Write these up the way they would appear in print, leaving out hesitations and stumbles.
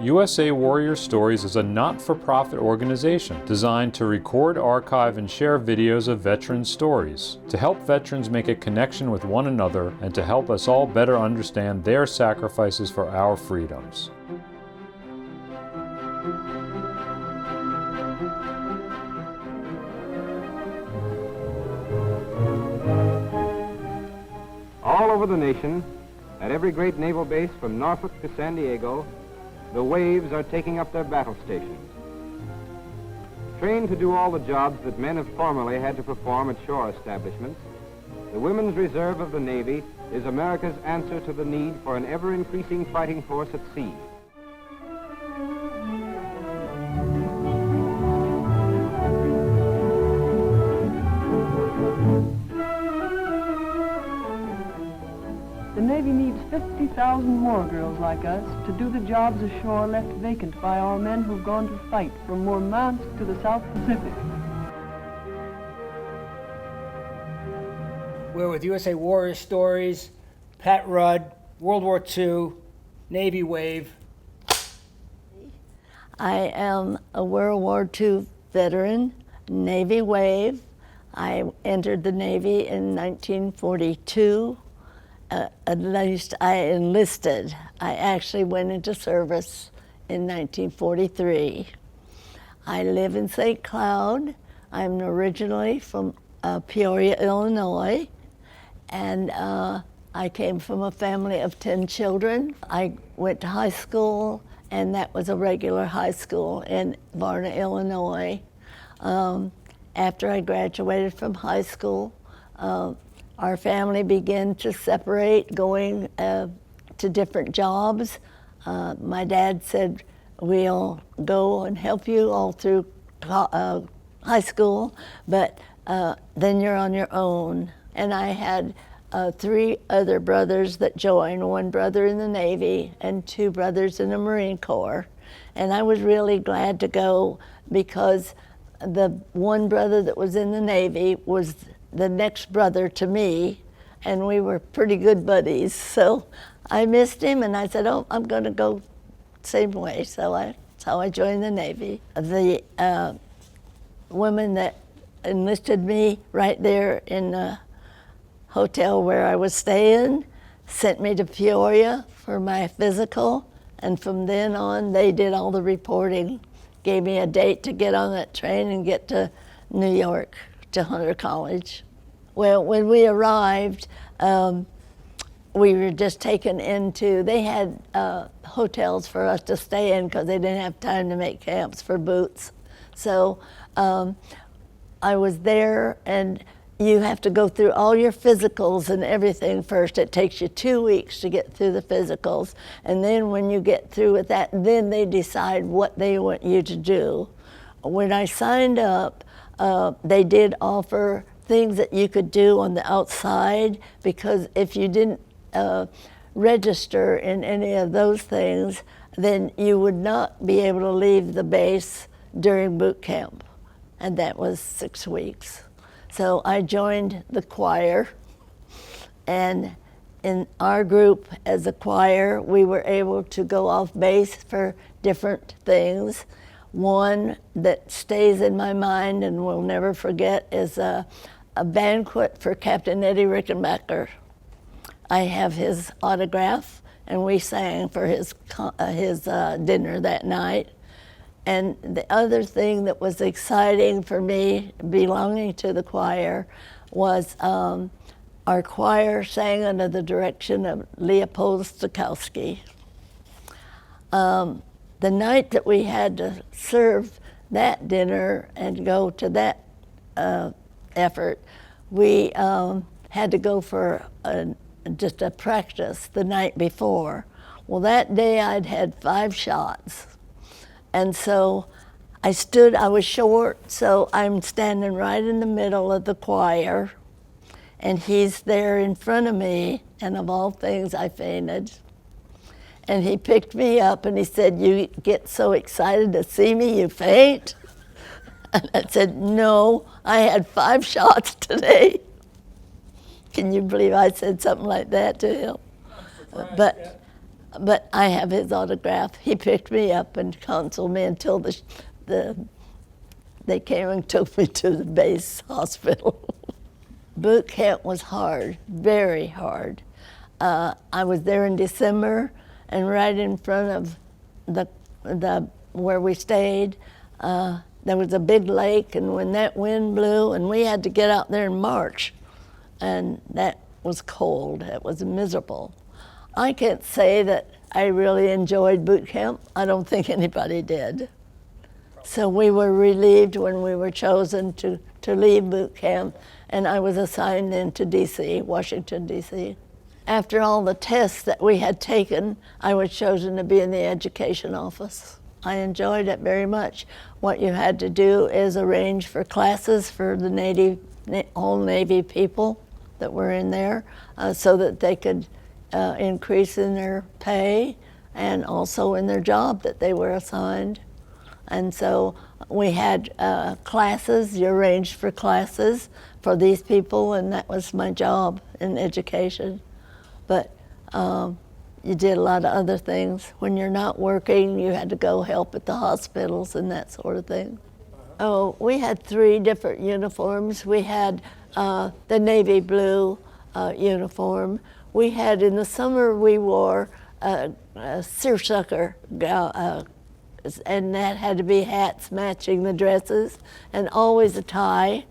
USA Warrior Stories is a not-for-profit organization designed to record, archive, and share videos of veteran stories, to help veterans make a connection with one another and to help us all better understand their sacrifices for our freedoms. All over the nation, at every great naval base from Norfolk to San Diego, the waves are taking up their battle stations. Trained to do all the jobs that men have formerly had to perform at shore establishments, the Women's Reserve of the Navy is America's answer to the need for an ever-increasing fighting force at sea. The Navy needs 50,000 more girls like us to do the jobs ashore left vacant by our men who've gone to fight from Murmansk to the South Pacific. We're with USA Warrior Stories, Pat Rudd, World War II, Navy Wave. I am a World War II veteran, Navy Wave. I entered the Navy in 1942. At least I enlisted. I actually went into service in 1943. I live in St. Cloud. I'm originally from Peoria, Illinois, and I came from a family of 10 children. I went to high school, and that was a regular high school in Varna, Illinois. After I graduated from high school, our family began to separate, going to different jobs. My dad said, we'll go and help you all through high school, but then you're on your own. And I had 3 other brothers that joined, 1 brother in the Navy and 2 brothers in the Marine Corps. And I was really glad to go because the 1 brother that was in the Navy was the next brother to me, and we were pretty good buddies. So I missed him, and I said, oh, I'm gonna go same way. So that's how I joined the Navy. The woman that enlisted me right there in the hotel where I was staying sent me to Peoria for my physical, and from then on, they did all the reporting, gave me a date to get on that train and get to New York, to Hunter College. Well, when we arrived, we were just taken into, they had hotels for us to stay in because they didn't have time to make camps for boots. So I was there, and you have to go through all your physicals and everything first. It takes you 2 weeks to get through the physicals. And then when you get through with that, then they decide what they want you to do. When I signed up, they did offer things that you could do on the outside, because if you didn't register in any of those things, then you would not be able to leave the base during boot camp. And that was 6 weeks. So I joined the choir, and in our group as a choir, we were able to go off base for different things. One that stays in my mind and will never forget is a banquet for Captain Eddie Rickenbacker. I have his autograph, and we sang for his dinner that night. And the other thing that was exciting for me, belonging to the choir, was our choir sang under the direction of Leopold Stokowski. The night that we had to serve that dinner and go to that effort, we had to go for just a practice the night before. Well, that day I'd had 5 shots. And so I was short, so I'm standing right in the middle of the choir, and he's there in front of me, and of all things, I fainted. And he picked me up and he said, you get so excited to see me, you faint? And I said, no, I had 5 shots today. Can you believe I said something like that to him? But but I have his autograph. He picked me up and counseled me until they came and took me to the base hospital. Boot camp was hard, very hard. I was there in December, and right in front of the where we stayed, there was a big lake, and when that wind blew, and we had to get out there and march, and that was cold. It was miserable. I can't say that I really enjoyed boot camp. I don't think anybody did. So we were relieved when we were chosen to leave boot camp, and I was assigned into D.C., Washington, D.C. After all the tests that we had taken, I was chosen to be in the education office. I enjoyed it very much. What you had to do is arrange for classes for the all Navy people that were in there so that they could increase in their pay and also in their job that they were assigned. And so we had classes, you arranged for classes for these people, and that was my job in education. But you did a lot of other things. When you're not working, you had to go help at the hospitals and that sort of thing. Oh, we had 3 different uniforms. We had the navy blue uniform. We had, in the summer, we wore a seersucker gown, and that had to be hats matching the dresses, and always a tie,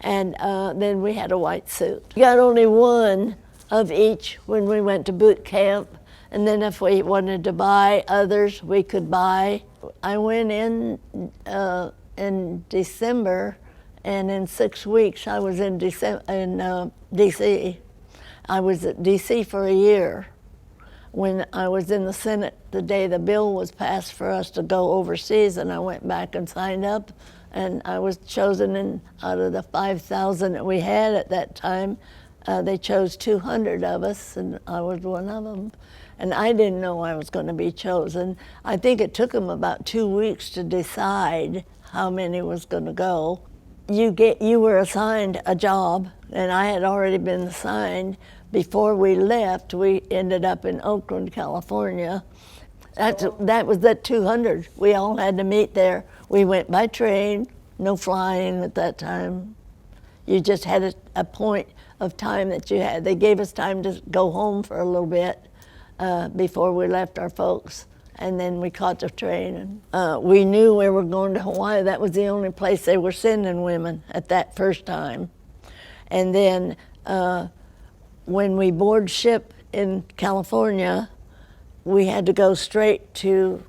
and then we had a white suit. We got only one of each when we went to boot camp, and then if we wanted to buy others, we could buy. I went in December, and in 6 weeks I was in D.C. I was at D.C. for a year. When I was in the Senate the day the bill was passed for us to go overseas, and I went back and signed up, and I was chosen out of the 5,000 that we had at that time. They chose 200 of us, and I was one of them. And I didn't know I was going to be chosen. I think it took them about 2 weeks to decide how many was going to go. You were assigned a job, and I had already been assigned. Before we left, we ended up in Oakland, California. That was at 200. We all had to meet there. We went by train, no flying at that time. You just had a point of time that you had. They gave us time to go home for a little bit before we left our folks, and then we caught the train. And we knew we were going to Hawaii. That was the only place they were sending women at that first time. And then when we board ship in California, we had to go straight to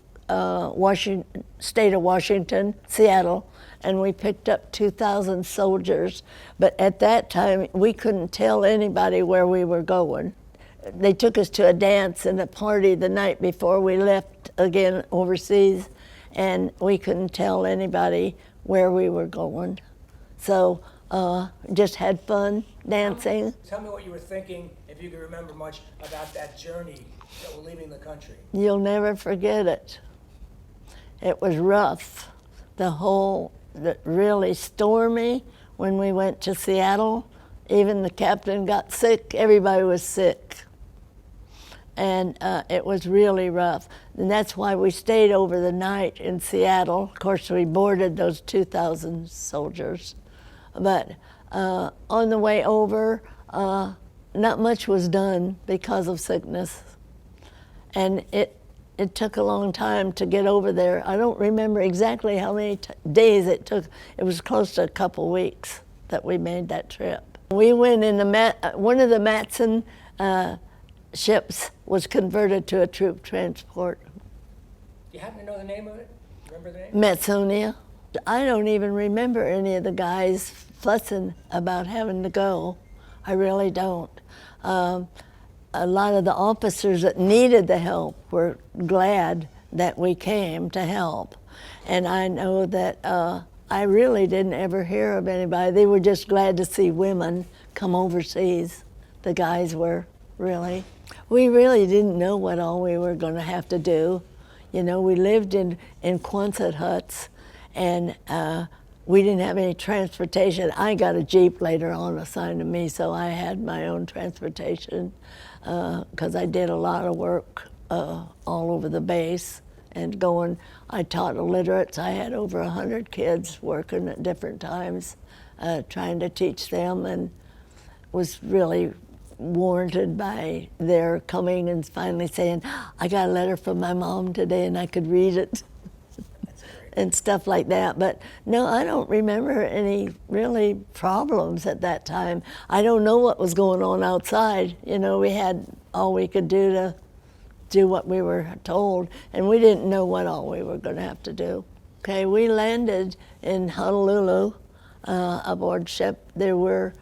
state of Washington, Seattle, and we picked up 2,000 soldiers. But at that time, we couldn't tell anybody where we were going. They took us to a dance and a party the night before we left again overseas, and we couldn't tell anybody where we were going. So just had fun dancing. Tell me what you were thinking, if you can remember much about that journey that we're leaving the country. You'll never forget it. It was rough. Really stormy when we went to Seattle. Even the captain got sick. Everybody was sick. And it was really rough. And that's why we stayed over the night in Seattle. Of course, we boarded those 2,000 soldiers. But on the way over, not much was done because of sickness. And it took a long time to get over there. I don't remember exactly how many days it took. It was close to a couple weeks that we made that trip. We went in one of the Matson ships was converted to a troop transport. Do you happen to know the name of it? Remember the name? Matsonia. I don't even remember any of the guys fussing about having to go. I really don't. A lot of the officers that needed the help were glad that we came to help. And I know that I really didn't ever hear of anybody. They were just glad to see women come overseas. The guys were, really. We really didn't know what all we were going to have to do. You know, we lived in Quonset huts, and we didn't have any transportation. I got a Jeep later on assigned to me, so I had my own transportation because I did a lot of work all over the base and going. I taught illiterates. I had over 100 kids working at different times, trying to teach them, and was really warranted by their coming and finally saying, I got a letter from my mom today and I could read it. And stuff like that. But no, I don't remember any really problems at that time. I don't know what was going on outside. You know, we had all we could do to do what we were told, and we didn't know what all we were going to have to do. Okay, we landed in Honolulu aboard ship. There were,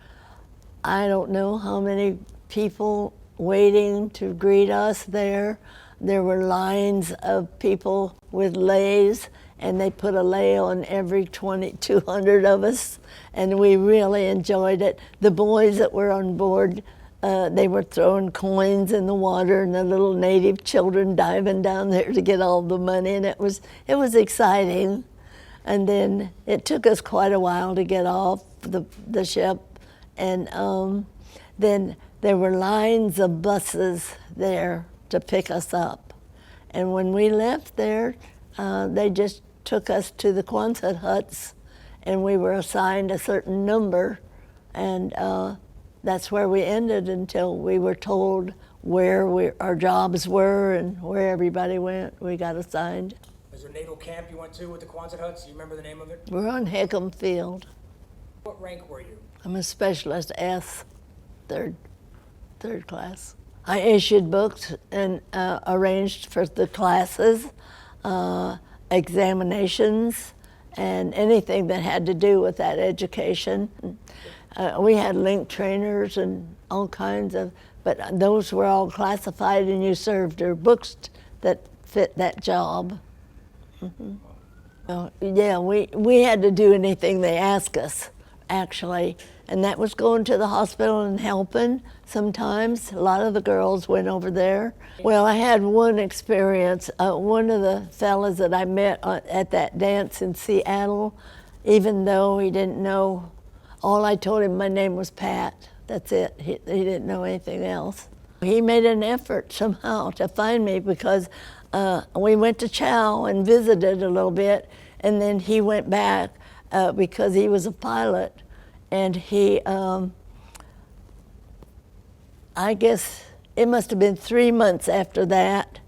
I don't know how many people waiting to greet us there. There were lines of people with leis, and they put a lei on every 200 of us, and we really enjoyed it. The boys that were on board, they were throwing coins in the water, and the little native children diving down there to get all the money, and it was exciting. And then it took us quite a while to get off the ship, and then there were lines of buses there to pick us up. And when we left there, they just took us to the Quonset huts, and we were assigned a certain number, and that's where we ended until we were told where our jobs were and where everybody went. We got assigned. Was there a naval camp you went to with the Quonset huts? Do you remember the name of it? We're on Hickam Field. What rank were you? I'm a specialist S, third class. I issued books and arranged for the classes, examinations, and anything that had to do with that education. We had link trainers and all kinds of, but those were all classified, and you served your books that fit that job. Yeah, we had to do anything they asked us, actually, and that was going to the hospital and helping sometimes. A lot of the girls went over there. Well, I had one experience. One of the fellas that I met at that dance in Seattle, even though he didn't know, all I told him my name was Pat. That's it. He didn't know anything else. He made an effort somehow to find me because we went to Chow and visited a little bit, and then he went back because he was a pilot, and he, I guess it must have been 3 months after that,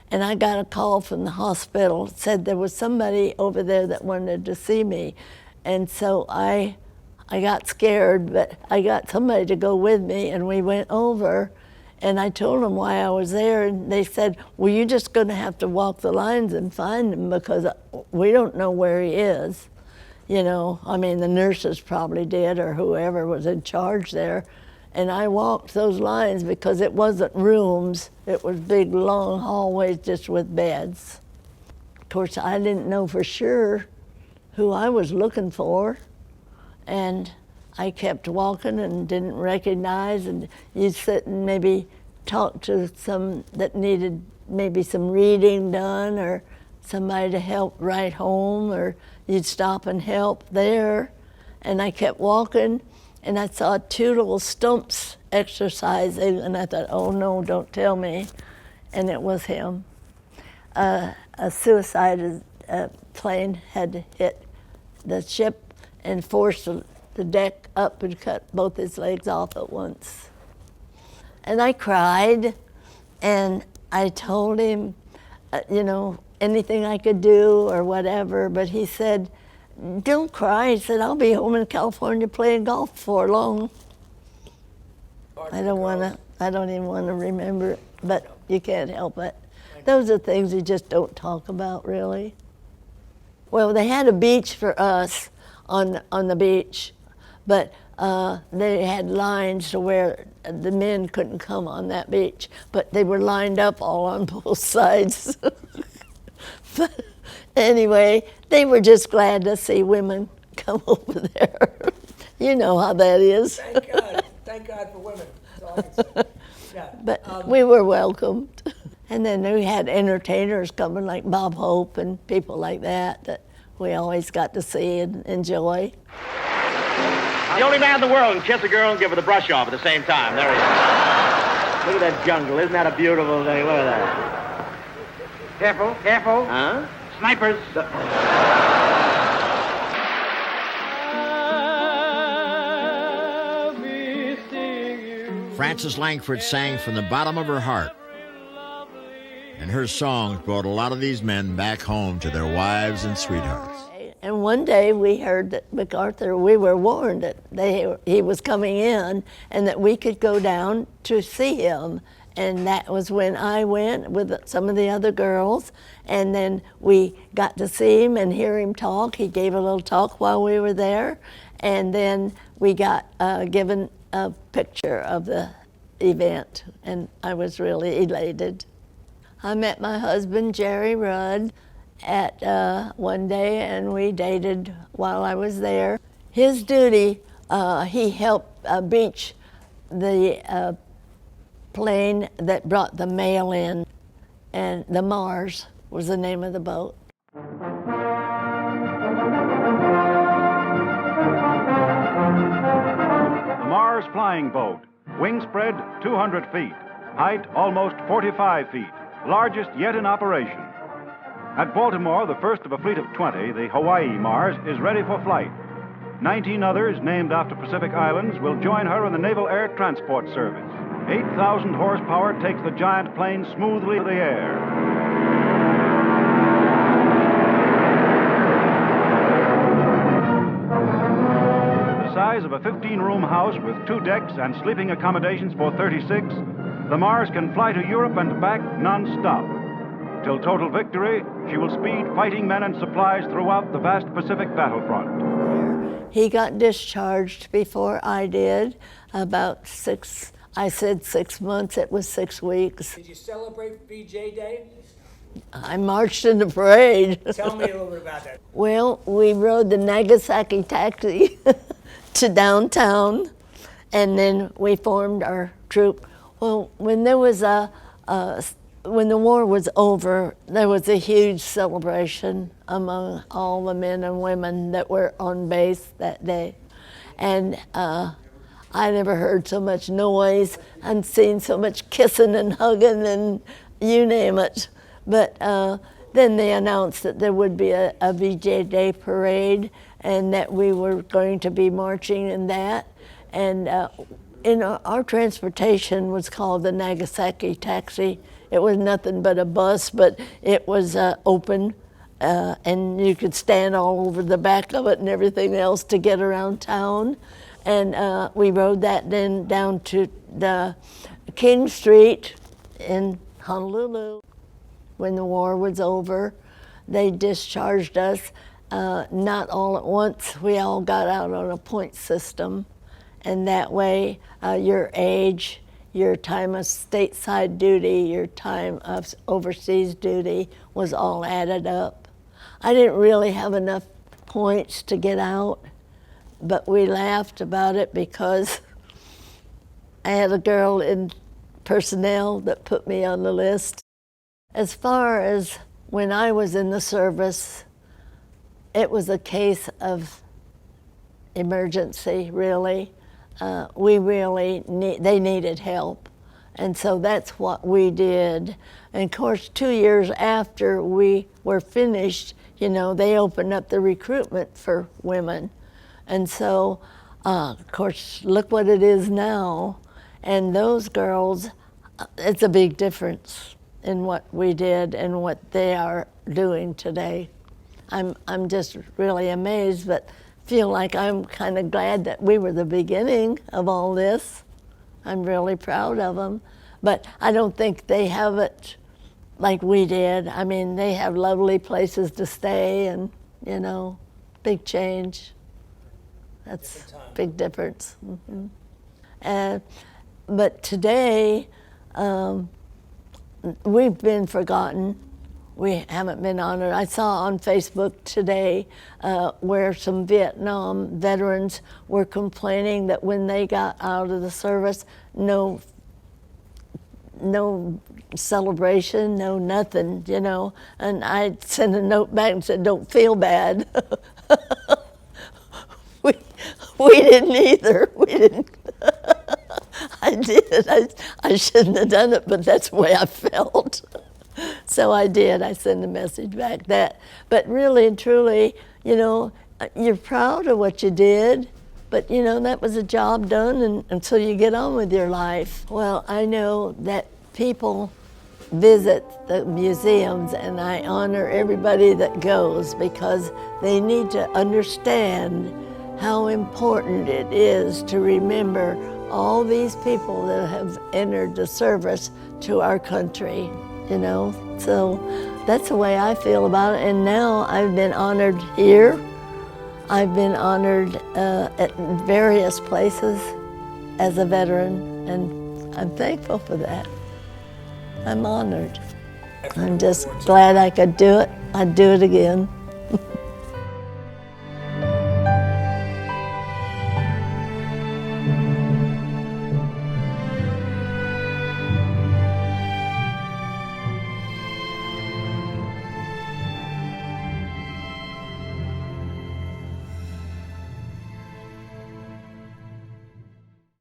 and I got a call from the hospital, said there was somebody over there that wanted to see me, and so I got scared, but I got somebody to go with me, and we went over, and I told them why I was there, and they said, well, you're just going to have to walk the lines and find him because we don't know where he is. You know, I mean, the nurses probably did, or whoever was in charge there. And I walked those lines because it wasn't rooms. It was big, long hallways just with beds. Of course, I didn't know for sure who I was looking for. And I kept walking and didn't recognize, and you'd sit and maybe talk to some that needed maybe some reading done, or somebody to help write home, or you'd stop and help there. And I kept walking, and I saw two little stumps exercising, and I thought, oh no, don't tell me. And it was him. A suicide plane had hit the ship and forced the deck up and cut both his legs off at once. And I cried, and I told him, you know, anything I could do or whatever, but he said, don't cry. He said, I'll be home in California playing golf before long. I don't even want to remember it, but you can't help it. Those are things you just don't talk about, really. Well, they had a beach for us on the beach, but they had lines to where the men couldn't come on that beach, but they were lined up all on both sides. But anyway, they were just glad to see women come over there. You know how that is. Thank God. Thank God for women. That's all I can say. Yeah. But we were welcomed. And then we had entertainers coming like Bob Hope and people like that we always got to see and enjoy. The only man in the world can kiss a girl and give her the brush off at the same time. There he is. Look at that jungle. Isn't that a beautiful thing? Look at that. Careful, careful. Huh? Snipers. Frances Langford sang from the bottom of her heart, and her songs brought a lot of these men back home to their wives and sweethearts. And one day we heard that MacArthur, we were warned that he was coming in and that we could go down to see him. And that was when I went with some of the other girls, and then we got to see him and hear him talk. He gave a little talk while we were there, and then we got given a picture of the event, and I was really elated. I met my husband, Jerry Rudd, at one day, and we dated while I was there. His duty, he helped beach the plane that brought the mail in, and the Mars was the name of the boat. The Mars flying boat, wingspread 200 feet, height almost 45 feet, largest yet in operation. At Baltimore, the first of a fleet of 20, the Hawaii Mars is ready for flight. 19 others, named after Pacific Islands, will join her in the Naval Air Transport Service. 8,000 horsepower takes the giant plane smoothly to the air. The size of a 15-room house with 2 decks and sleeping accommodations for 36, the Mars can fly to Europe and back non-stop. Till total victory, she will speed fighting men and supplies throughout the vast Pacific battlefront. He got discharged before I did, about 6 months, it was 6 weeks. Did you celebrate VJ Day? I marched in the parade. Tell me a little bit about that. Well, we rode the Nagasaki taxi to downtown, and then we formed our troop. Well, when there was when the war was over, there was a huge celebration among all the men and women that were on base that day. And I never heard so much noise and seen so much kissing and hugging and you name it. But then they announced that there would be a VJ Day parade and that we were going to be marching in that. And our transportation was called the Nagasaki taxi. It was nothing but a bus, but it was open, and you could stand all over the back of it and everything else to get around town. And we rode that then down to the King Street in Honolulu. When the war was over, they discharged us, not all at once. We all got out on a point system, and that way your age, your time of stateside duty, your time of overseas duty was all added up. I didn't really have enough points to get out, but we laughed about it because I had a girl in personnel that put me on the list. As far as when I was in the service, it was a case of emergency, really. They needed help. And so that's what we did. And of course, 2 years after we were finished, they opened up the recruitment for women. And so, of course, look what it is now. And those girls, it's a big difference in what we did and what they are doing today. I'm just really amazed, but feel like I'm kind of glad that we were the beginning of all this. I'm really proud of them. But I don't think they have it like we did. I mean, they have lovely places to stay and, big change. That's a big difference. Mm-hmm. But today, we've been forgotten. We haven't been honored. I saw on Facebook today where some Vietnam veterans were complaining that when they got out of the service, no celebration, no nothing, And I sent a note back and said, don't feel bad. we didn't either. We didn't. I did. I shouldn't have done it, but that's the way I felt. So I did. I sent a message back that. But really and truly, you know, you're proud of what you did, but you know, that was a job done until you get on with your life. Well, I know that people visit the museums, and I honor everybody that goes because they need to understand how important it is to remember all these people that have entered the service to our country, you know. So that's the way I feel about it. And now I've been honored here. I've been honored at various places as a veteran, and I'm thankful for that. I'm honored. I'm just glad I could do it. I'd do it again.